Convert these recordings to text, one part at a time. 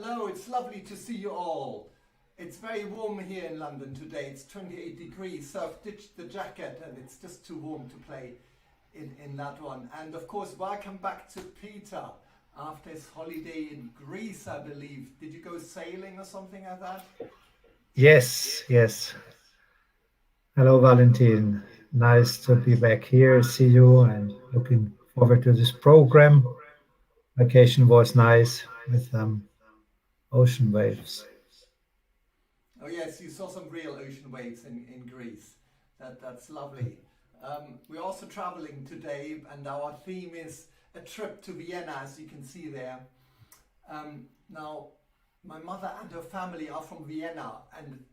Hello, it's lovely to see you all. It's very warm here in London today. It's 28 degrees, so I've ditched the jacket and it's just too warm to play in that one. And of course, welcome back to Peter after his holiday in Greece, I believe. Did you go sailing or something like that? Yes, yes. Hello, Valentin. Nice to be back here, see you, and looking forward to this program. Vacation was nice with ocean waves. Oh yes, you saw some real ocean waves in Greece. That's lovely. We're also traveling today, and our theme is a trip to Vienna, as you can see there. Now, my mother and her family are from Vienna, and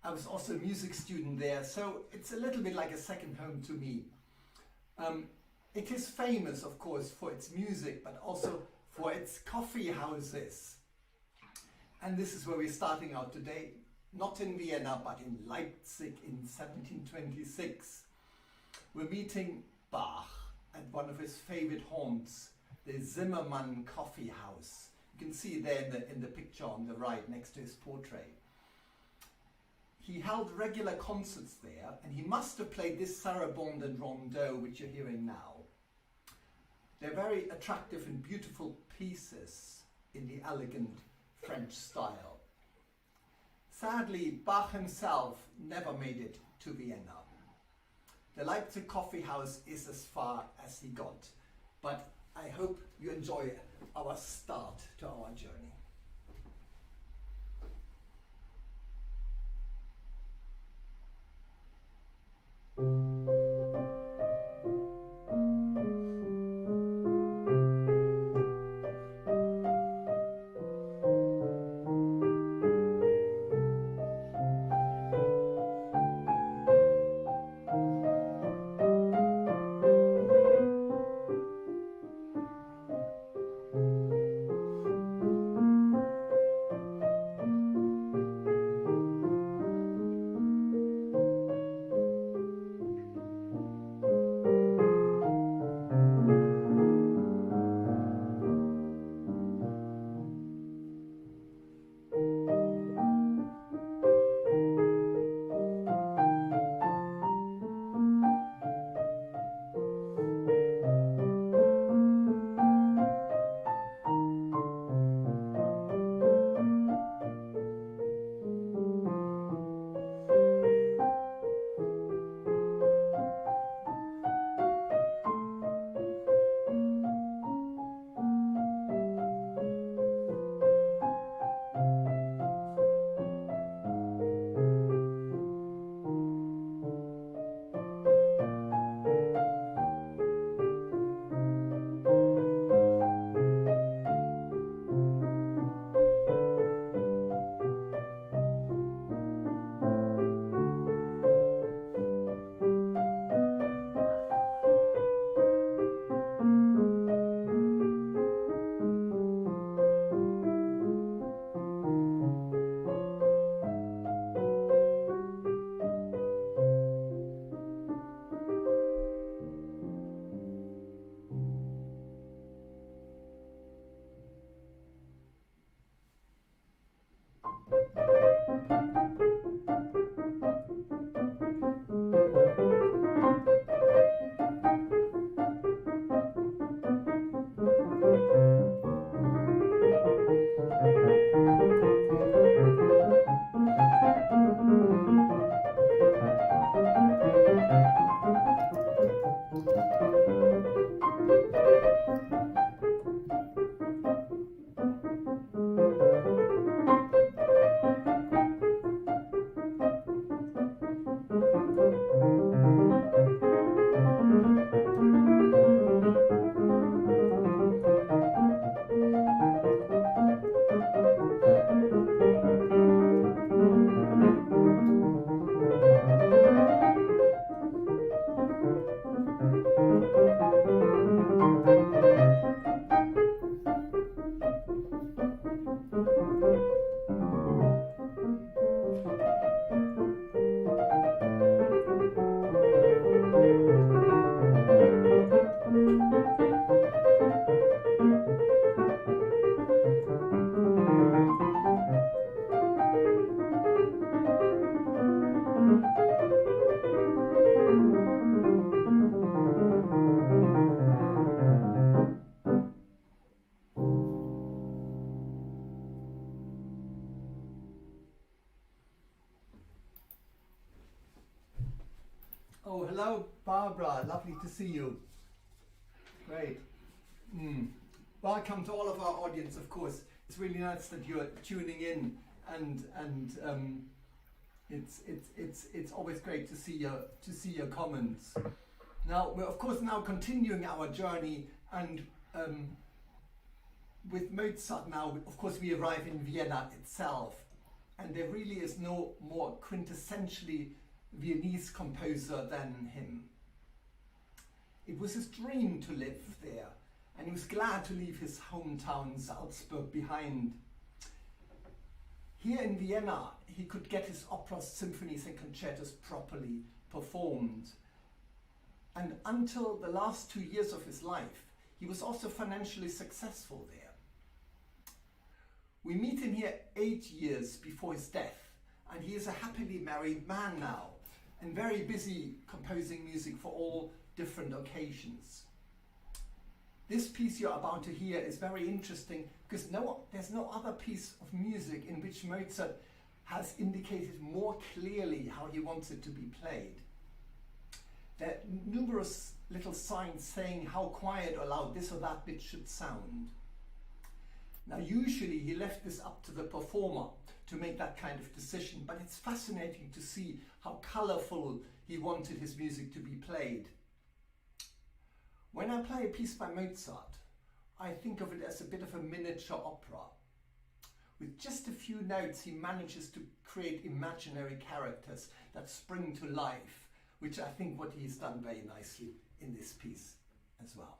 I was also a music student there, so it's a little bit like a second home to me. It is famous, of course, for its music, but also for its coffee houses. And this is where we're starting out today. Not in Vienna, but in Leipzig in 1726. We're meeting Bach at one of his favorite haunts, the Zimmermann Coffee House. You can see it there in the picture on the right next to his portrait. He held regular concerts there, and he must have played this Sarabande and Rondeaux, which you're hearing now. They're very attractive and beautiful pieces in the elegant French style. Sadly, Bach himself never made it to Vienna. The Leipzig Coffee House is as far as he got, but I hope you enjoy our start to our journey. Oh, hello, Barbara. Lovely to see you. Great. Welcome to all of our audience, of course. It's really nice that you're tuning in, and it's always great to see your comments. Now we're of course now continuing our journey, and with Mozart now, of course, we arrive in Vienna itself, and there really is no more quintessentially Viennese composer than him. It was his dream to live there, and he was glad to leave his hometown Salzburg behind. Here in Vienna, he could get his operas, symphonies and concertos properly performed. And until the last 2 years of his life, he was also financially successful there. We meet him here 8 years before his death, and he is a happily married man now, and very busy composing music for all different occasions. This piece you're about to hear is very interesting because there's no other piece of music in which Mozart has indicated more clearly how he wants it to be played. There are numerous little signs saying how quiet or loud this or that bit should sound. Now usually he left this up to the performer to make that kind of decision, but it's fascinating to see how colorful he wanted his music to be played. When I play a piece by Mozart, I think of it as a bit of a miniature opera. With just a few notes, he manages to create imaginary characters that spring to life, which I think what he's done very nicely in this piece as well.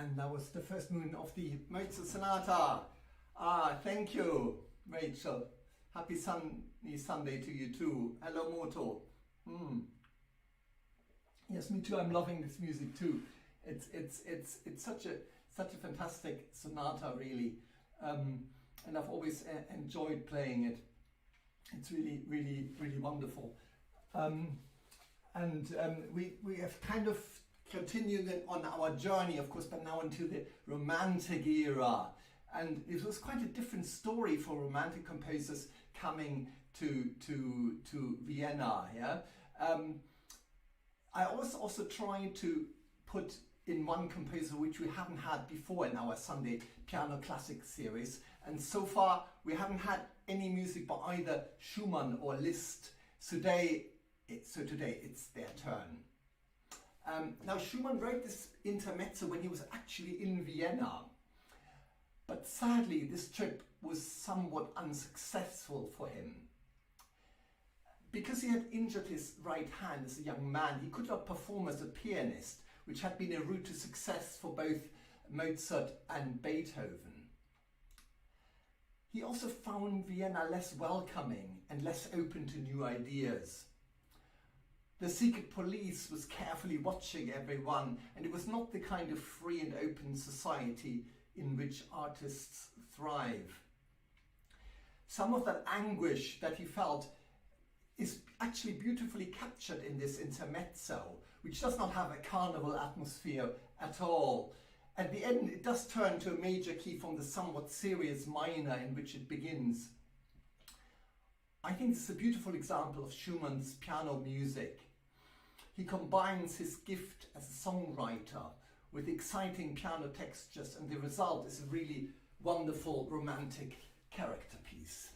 And that was the first movement of the Mozart Sonata. Thank you, Rachel. Happy sunny Sunday to you too. Hello, Moto. Yes, me too. I'm loving this music too. It's such a fantastic sonata, really, and I've always enjoyed playing it. It's really wonderful. We have kind of continued on our journey, of course, but now into the Romantic era. And it was quite a different story for Romantic composers coming to Vienna. Yeah, I also tried to put in one composer which we haven't had before in our Sunday Piano Classic series, and so far we haven't had any music by either Schumann or Liszt. Today it's their turn. Now Schumann wrote this intermezzo when he was actually in Vienna, but sadly this trip was somewhat unsuccessful for him. Because he had injured his right hand as a young man, he could not perform as a pianist, which had been a route to success for both Mozart and Beethoven. He also found Vienna less welcoming and less open to new ideas. The secret police was carefully watching everyone, and it was not the kind of free and open society in which artists thrive. Some of that anguish that he felt is actually beautifully captured in this intermezzo, which does not have a carnival atmosphere at all. At the end, it does turn to a major key from the somewhat serious minor in which it begins. I think this is a beautiful example of Schumann's piano music. He combines his gift as a songwriter with exciting piano textures, and the result is a really wonderful romantic character piece.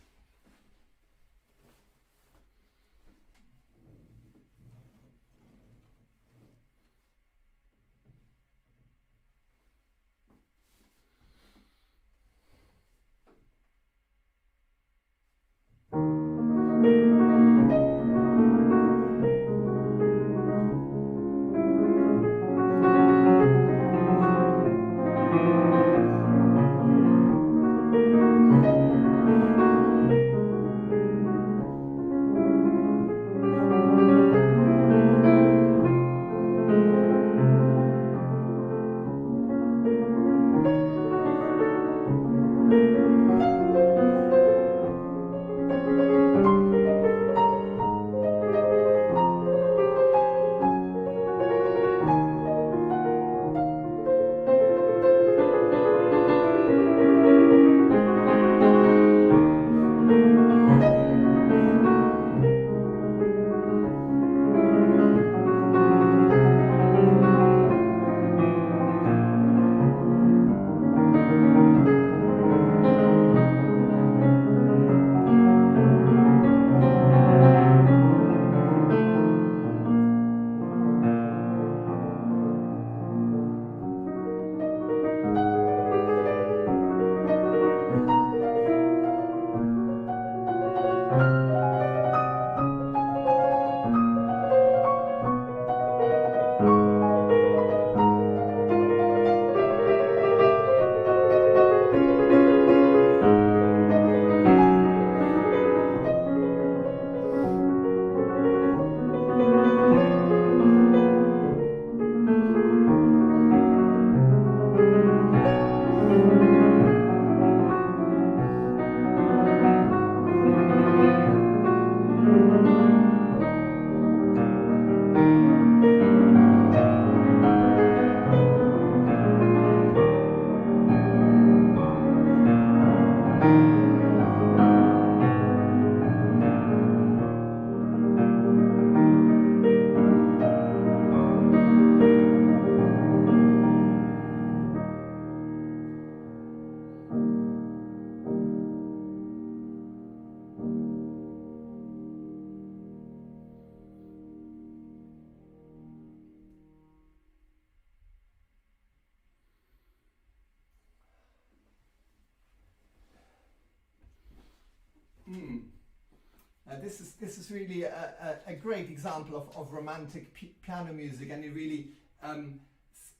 This is really a great example of romantic piano music, and it really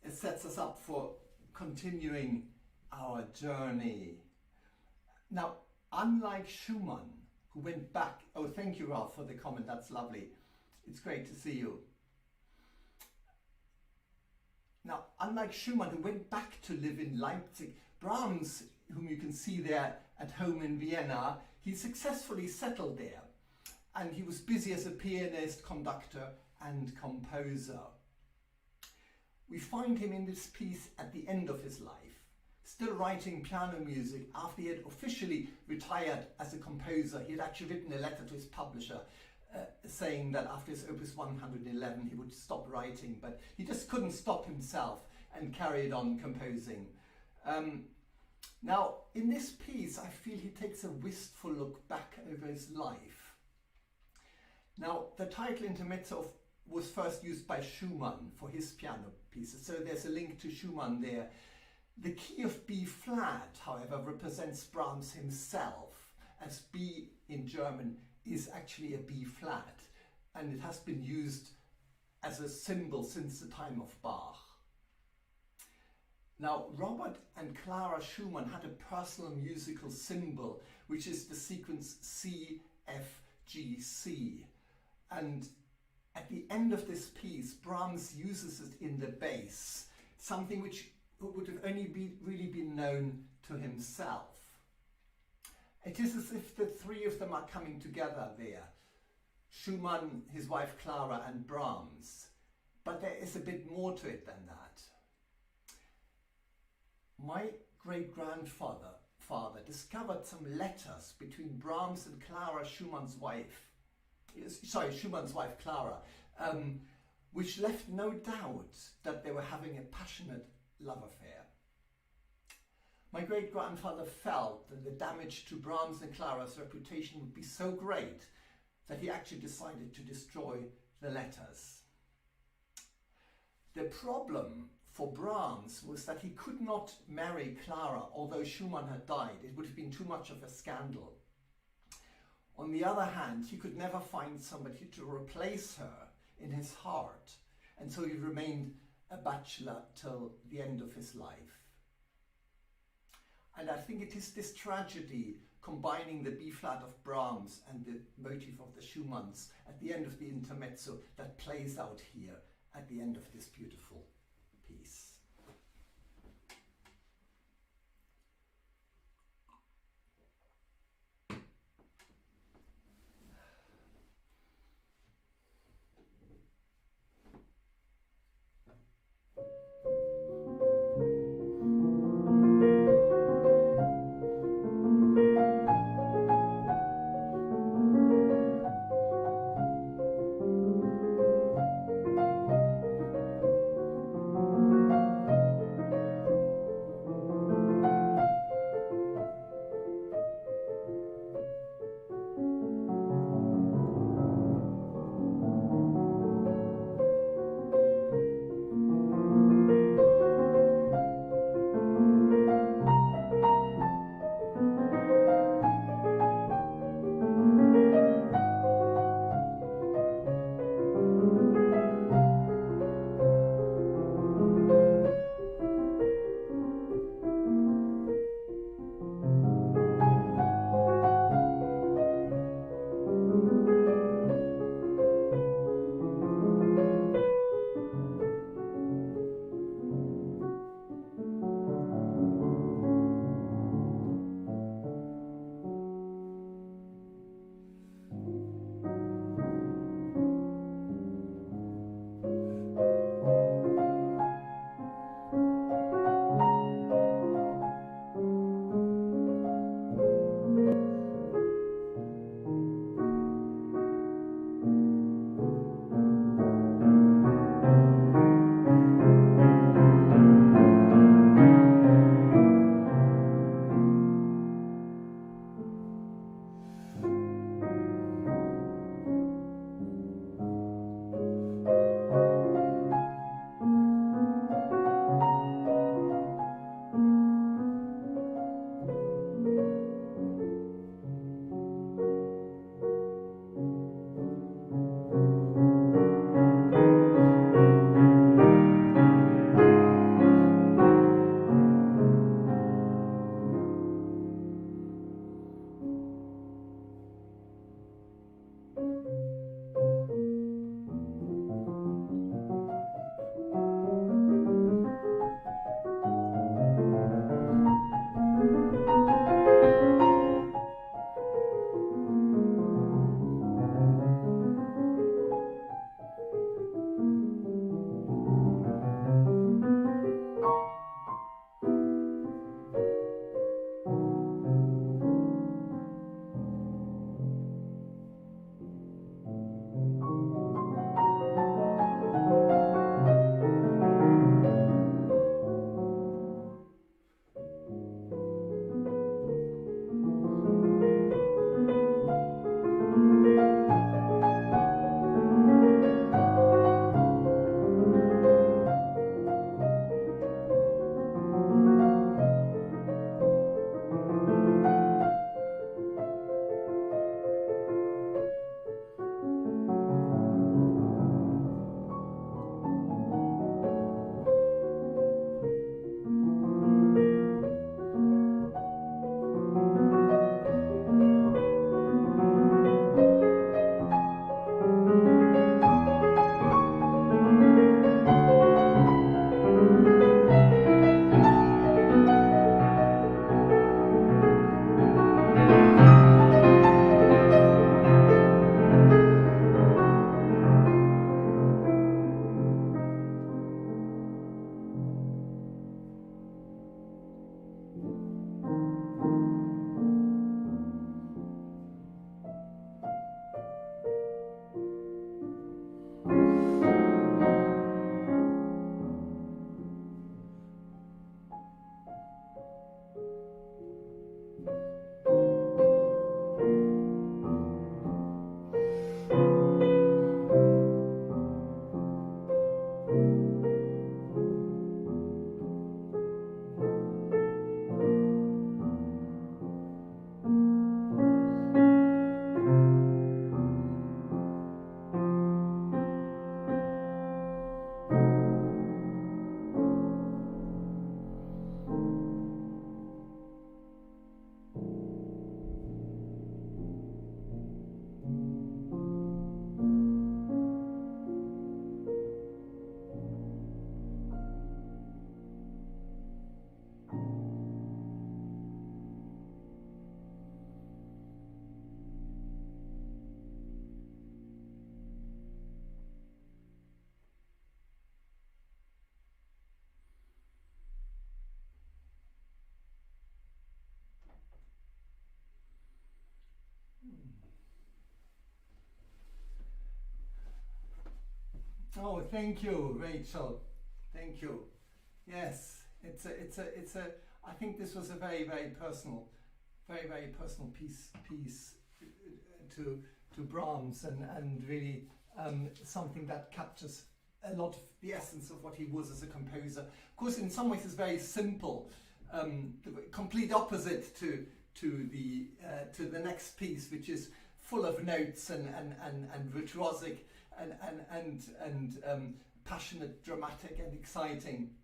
sets us up for continuing our journey. Now, unlike Schumann, who went back, oh, thank you, Ralph, for the comment, that's lovely. It's great to see you. Now, unlike Schumann, who went back to live in Leipzig, Brahms, whom you can see there at home in Vienna, he successfully settled there. And he was busy as a pianist, conductor, and composer. We find him in this piece at the end of his life, still writing piano music after he had officially retired as a composer. He had actually written a letter to his publisher saying that after his Opus 111 he would stop writing, but he just couldn't stop himself and carried on composing. Now, in this piece, I feel he takes a wistful look back over his life. Now, the title Intermezzo was first used by Schumann for his piano pieces, so there's a link to Schumann there. The key of B flat, however, represents Brahms himself, as B in German is actually a B flat, and it has been used as a symbol since the time of Bach. Now, Robert and Clara Schumann had a personal musical symbol, which is the sequence C, F, G, C. And at the end of this piece, Brahms uses it in the bass, something which would have only really been known to himself. It is as if the three of them are coming together there. Schumann, his wife Clara, and Brahms. But there is a bit more to it than that. My great-grandfather discovered some letters between Brahms and Clara, Schumann's wife Clara, which left no doubt that they were having a passionate love affair. My great-grandfather felt that the damage to Brahms and Clara's reputation would be so great that he actually decided to destroy the letters. The problem for Brahms was that he could not marry Clara, although Schumann had died. It would have been too much of a scandal. On the other hand, he could never find somebody to replace her in his heart, and so he remained a bachelor till the end of his life. And I think it is this tragedy, combining the B-flat of Brahms and the motif of the Schumanns at the end of the intermezzo, that plays out here at the end of this beautiful piece. thank you, Rachel. Thank you. Yes, it's a. I think this was a very personal piece to Brahms, and really something that captures a lot of the essence of what he was as a composer. Of course, in some ways, it's very simple. The complete opposite to the next piece, which is full of notes and virtuosic and passionate, dramatic, and exciting.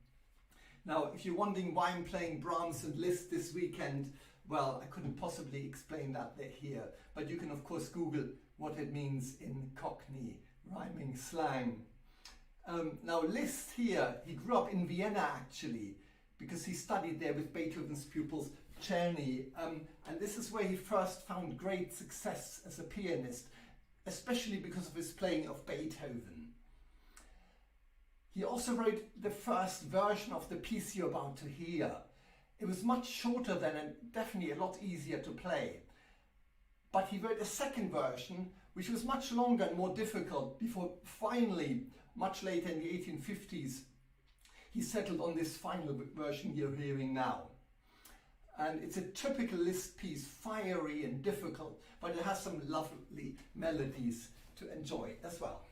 Now, if you're wondering why I'm playing Brahms and Liszt this weekend, well, I couldn't possibly explain that here, but you can of course Google what it means in Cockney rhyming slang. Now, Liszt here, he grew up in Vienna actually, because he studied there with Beethoven's pupils Czerny, and this is where he first found great success as a pianist, especially because of his playing of Beethoven. He also wrote the first version of the piece you're about to hear. It was much shorter then and definitely a lot easier to play. But he wrote a second version, which was much longer and more difficult, before finally, much later in the 1850s, he settled on this final version you're hearing now. And it's a typical Liszt piece, fiery and difficult, but it has some lovely melodies to enjoy as well.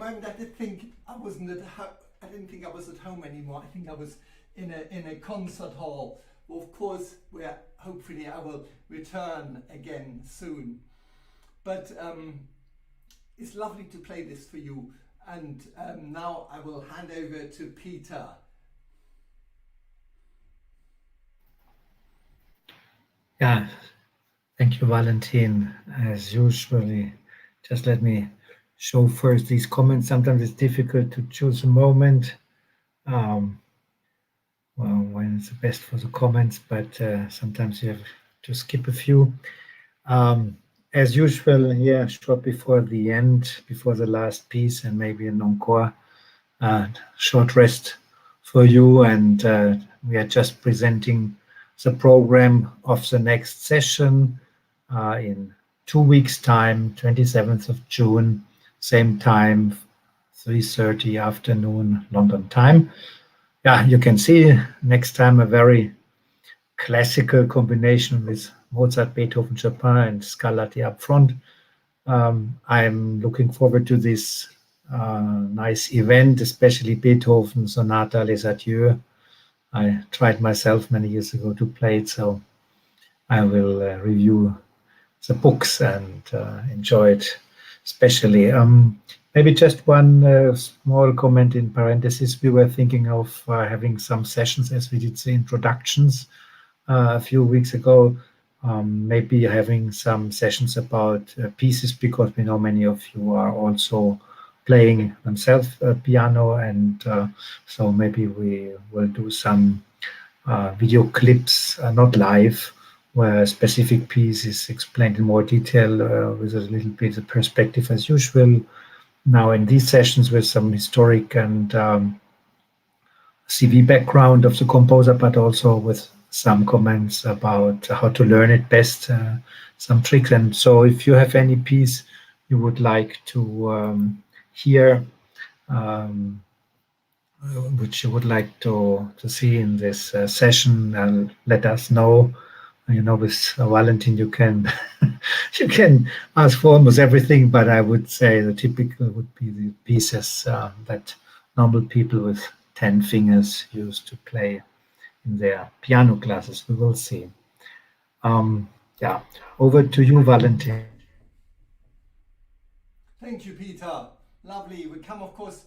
moment I did think I I didn't think I was at home anymore. I think I was in a concert hall. Well, of course, where hopefully I will return again soon. But it's lovely to play this for you. And now I will hand over to Peter. Yeah, thank you, Valentin. As usually, just let me show first these comments. Sometimes it's difficult to choose a moment. Well, when it's the best for the comments, but sometimes you have to skip a few. As usual, here, short before the end, before the last piece, and maybe an encore, short rest for you. And we are just presenting the program of the next session in 2 weeks' time, 27th of June, same time, 3:30 afternoon, London time. Yeah, you can see next time a very classical combination with Mozart, Beethoven, Chopin, and Scarlatti up front. I'm looking forward to this nice event, especially Beethoven Sonata Les Adieux. I tried myself many years ago to play it, so I will review the books and enjoy it especially. Maybe just one small comment in parentheses. We were thinking of having some sessions as we did the introductions a few weeks ago, maybe having some sessions about pieces, because we know many of you are also playing themselves piano, and so maybe we will do some video clips, not live, where a specific piece is explained in more detail with a little bit of perspective as usual. Now in these sessions with some historic and CV background of the composer, but also with some comments about how to learn it best, some tricks. And so if you have any piece you would like to hear, which you would like to see in this session, let us know. You know, with Valentin, you can you can ask for almost everything, but I would say the typical would be the pieces that normal people with 10 fingers used to play in their piano classes. We will see. Yeah, over to you, Valentin. Thank you, Peter. Lovely. We come, of course,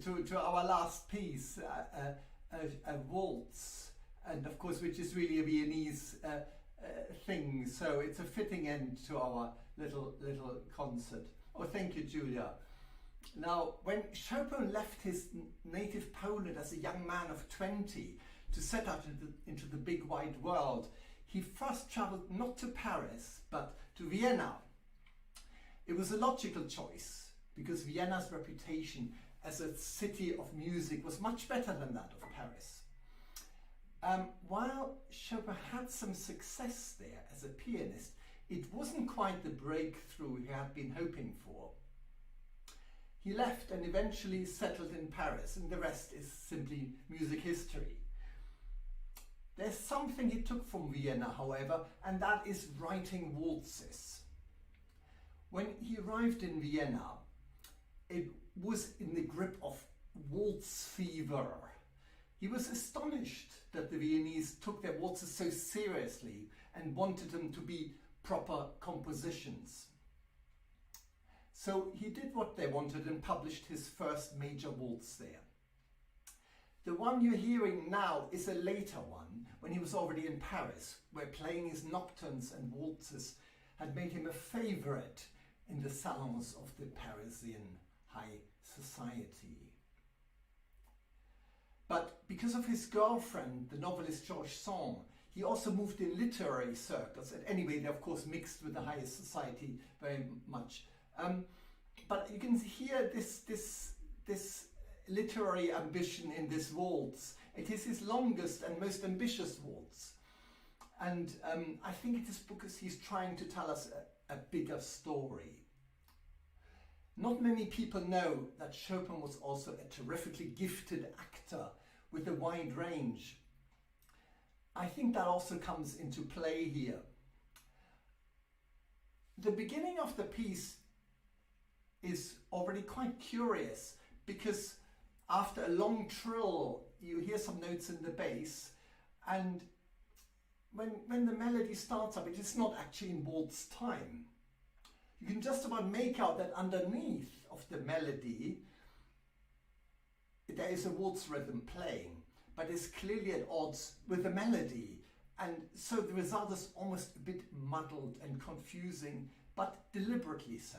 to our last piece, a waltz, and of course, which is really a Viennese thing. So it's a fitting end to our little concert. Oh, thank you, Julia. Now, when Chopin left his native Poland as a young man of 20 to set out into the big wide world, he first traveled not to Paris, but to Vienna. It was a logical choice, because Vienna's reputation as a city of music was much better than that of Paris. While Chopin had some success there as a pianist, it wasn't quite the breakthrough he had been hoping for. He left and eventually settled in Paris, and the rest is simply music history. There's something he took from Vienna, however, and that is writing waltzes. When he arrived in Vienna, it was in the grip of waltz fever. He was astonished that the Viennese took their waltzes so seriously and wanted them to be proper compositions. So he did what they wanted and published his first major waltz there. The one you're hearing now is a later one, when he was already in Paris, where playing his nocturnes and waltzes had made him a favorite in the salons of the Parisian high society. But because of his girlfriend, the novelist Georges Sand, he also moved in literary circles. And anyway, they of course mixed with the highest society very much. But you can hear this literary ambition in this waltz. It is his longest and most ambitious waltz. And I think it is because he's trying to tell us a bigger story. Not many people know that Chopin was also a terrifically gifted actor with a wide range. I think that also comes into play here. The beginning of the piece is already quite curious, because after a long trill you hear some notes in the bass, and when the melody starts up, it is not actually in waltz time. You can just about make out that underneath of the melody there is a waltz rhythm playing, but it's clearly at odds with the melody, and so the result is almost a bit muddled and confusing, but deliberately so.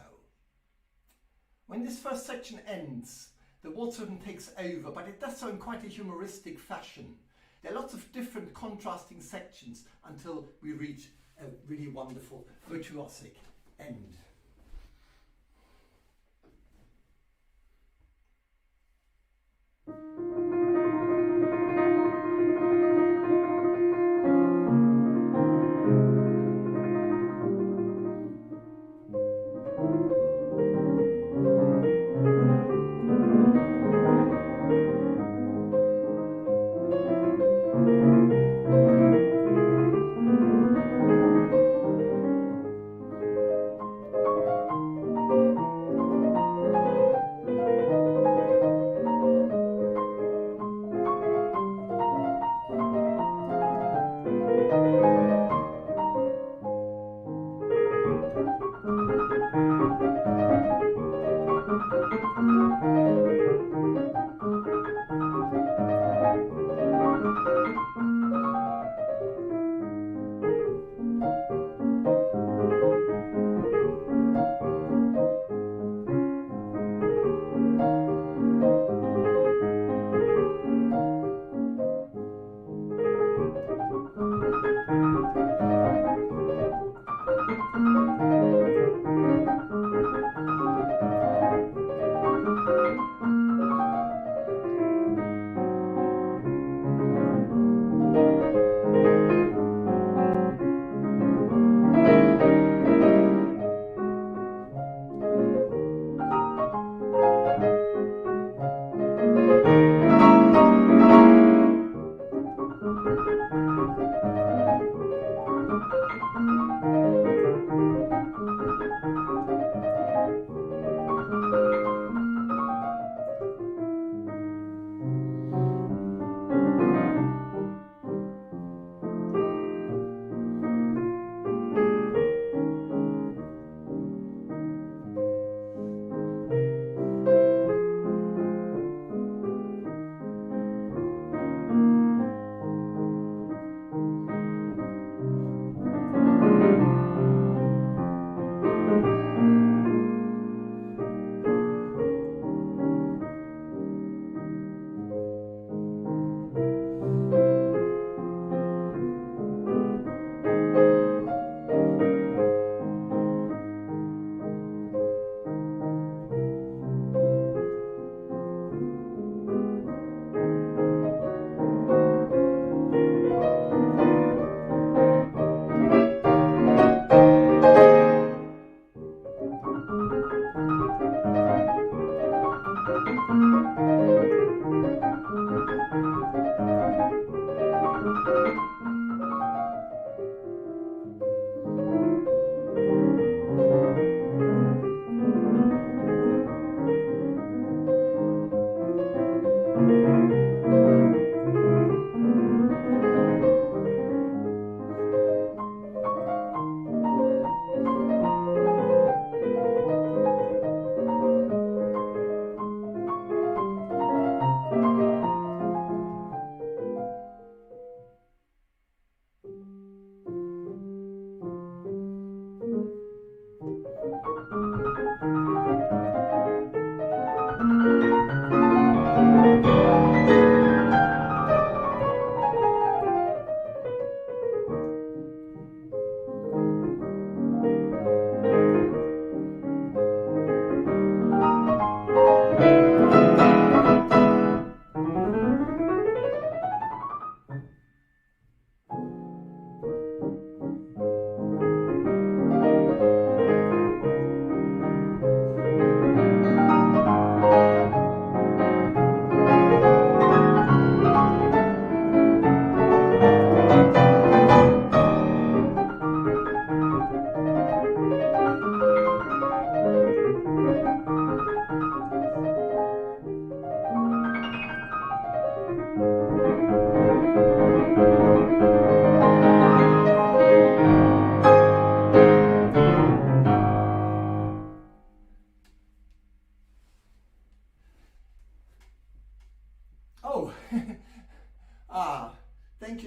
When this first section ends, the waltz rhythm takes over, but it does so in quite a humoristic fashion. There are lots of different contrasting sections until we reach a really wonderful virtuosic end.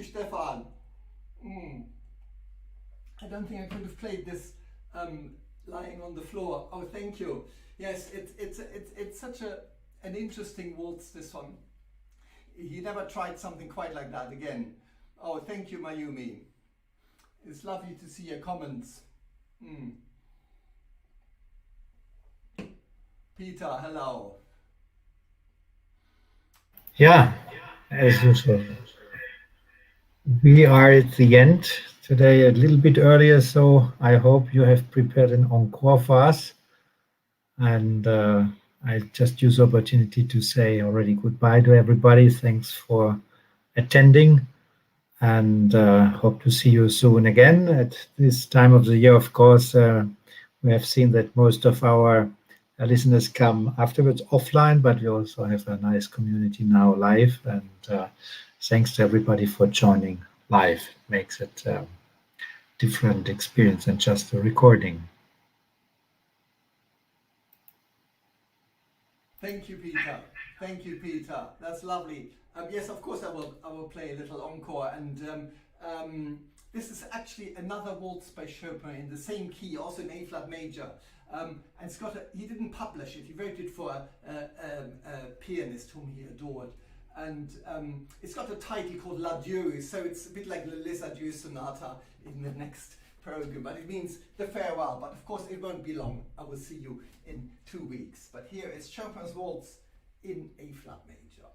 you, Stefan. I don't think I could have played this lying on the floor. Oh, thank you. Yes, it's such an interesting waltz, this one. He never tried something quite like that again. Oh, thank you, Mayumi. It's lovely to see your comments. Peter, hello. Yeah, as usual. We are at the end today, a little bit earlier, so I hope you have prepared an encore for us. And I just use the opportunity to say already goodbye to everybody. Thanks for attending, and hope to see you soon again. At this time of the year, of course, we have seen that most of our listeners come afterwards offline, but we also have a nice community now live. And thanks to everybody for joining live. Makes it different experience than just a recording. Thank you, Peter. Thank you, Peter. That's lovely. Yes, of course I will play a little encore, and this is actually another waltz by Chopin in the same key, also in A flat major. And it's got he didn't publish it. He wrote it for a pianist whom he adored, and it's got a title called L'Adieu. So it's a bit like the Liszt Etude Sonata in the next program, but it means the farewell. But of course, it won't be long. I will see you in 2 weeks. But here is Chopin's Waltz in A flat major.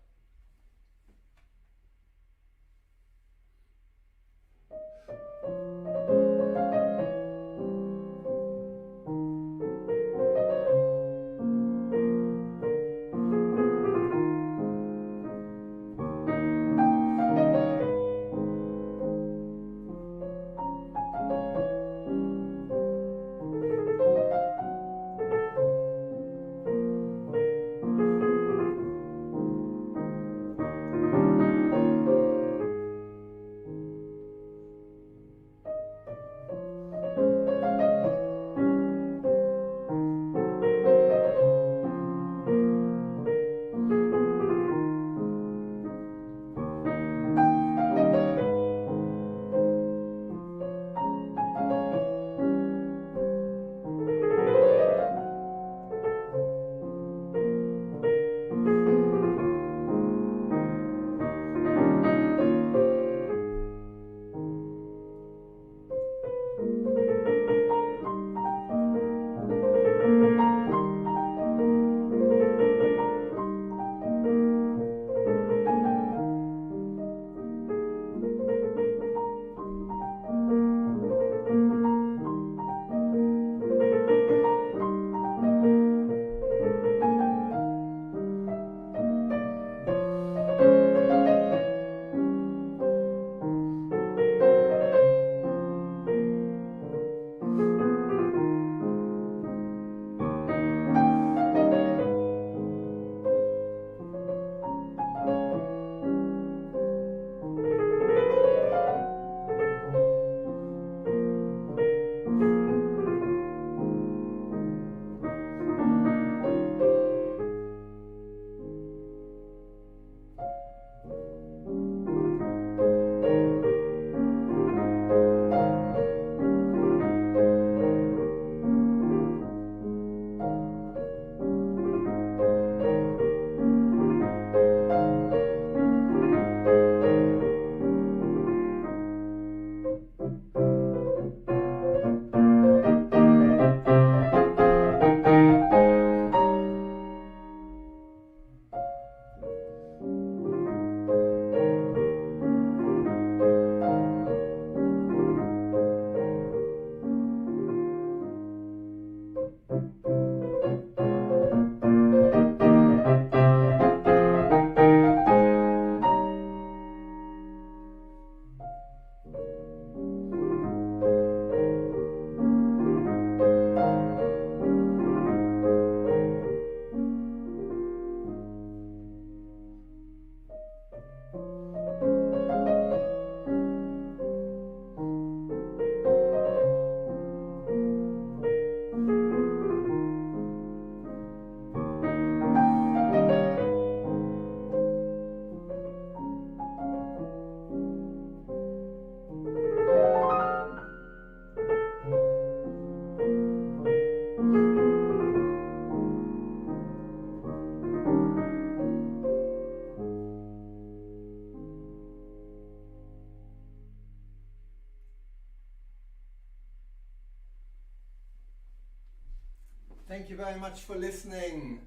you very much for listening.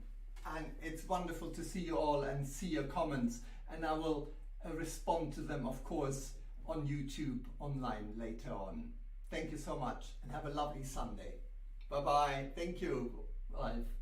And it's wonderful to see you all and see your comments. And I will respond to them, of course, on YouTube online later on. Thank you so much and have a lovely Sunday. Bye-bye. Thank you. Bye.